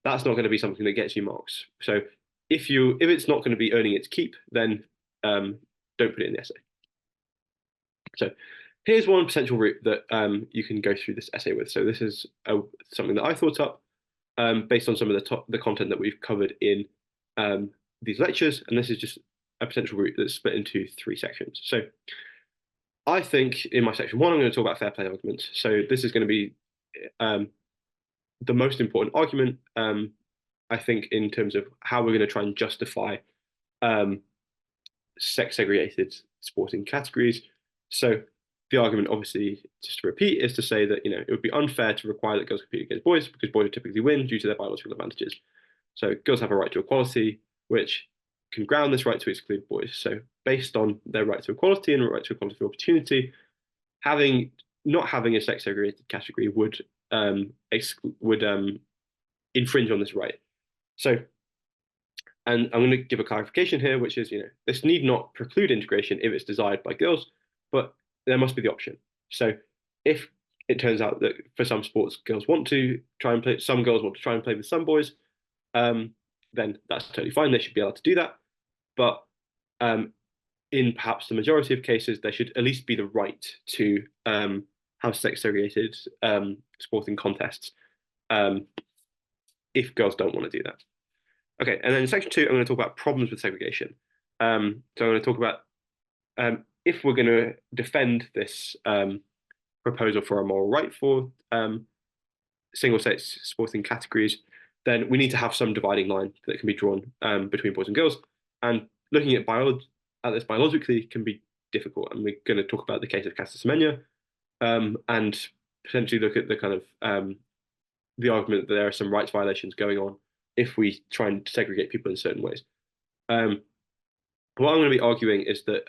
that's not going to be something that gets you marks. So if it's not going to be earning its keep, then don't put it in the essay. So here's one potential route that you can go through this essay with. So this is something that I thought up based on some of the content that we've covered in these lectures, and this is just a potential route that's split into three sections. So I think in my section one, I'm going to talk about fair play arguments. So this is going to be um, the most important argument, I think, in terms of how we're going to try and justify um, sex segregated sporting categories. So the argument, obviously, just to repeat, is to say that it would be unfair to require that girls compete against boys because boys typically win due to their biological advantages. So girls have a right to equality, which can ground this right to exclude boys. So based on their right to equality and right to equality of opportunity, not having a sex segregated category would infringe on this right. So, and I'm going to give a clarification here, which is, this need not preclude integration if it's desired by girls, but there must be the option. So if it turns out that for some sports, girls want to try and play, some girls want to try and play with some boys, then that's totally fine. They should be able to do that. But in perhaps the majority of cases, there should at least be the right to have sex segregated sporting contests if girls don't want to do that. Okay, and then in section two, I'm going to talk about problems with segregation. So I'm going to talk about if we're going to defend this proposal for a moral right for single-sex sporting categories, then we need to have some dividing line that can be drawn between boys and girls. And looking at this biologically can be difficult. And we're going to talk about the case of Caster Semenya and potentially look at the kind of the argument that there are some rights violations going on if we try and segregate people in certain ways. What I'm going to be arguing is that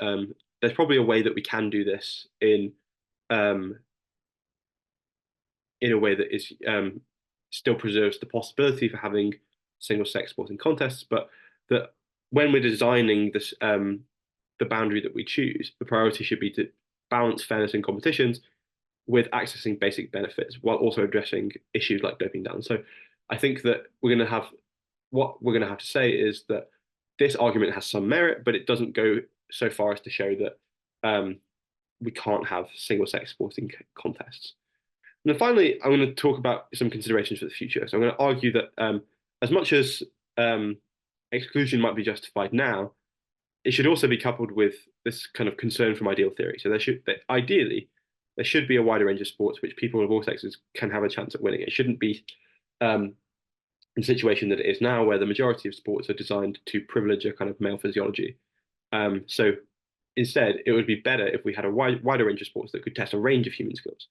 there's probably a way that we can do this in a way that is still preserves the possibility for having single-sex sporting contests, but that when we're designing this the boundary that we choose, the priority should be to balance fairness in competitions with accessing basic benefits while also addressing issues like doping down. So I think that what we're going to have to say is that this argument has some merit, but it doesn't go so far as to show that we can't have single-sex sporting contests. And then finally, I'm going to talk about some considerations for the future. So I'm going to argue that as much as exclusion might be justified now, it should also be coupled with this kind of concern from ideal theory. So ideally, there should be a wider range of sports which people of all sexes can have a chance at winning. It shouldn't be in a situation that it is now, where the majority of sports are designed to privilege a kind of male physiology. So instead, it would be better if we had a wider range of sports that could test a range of human skills.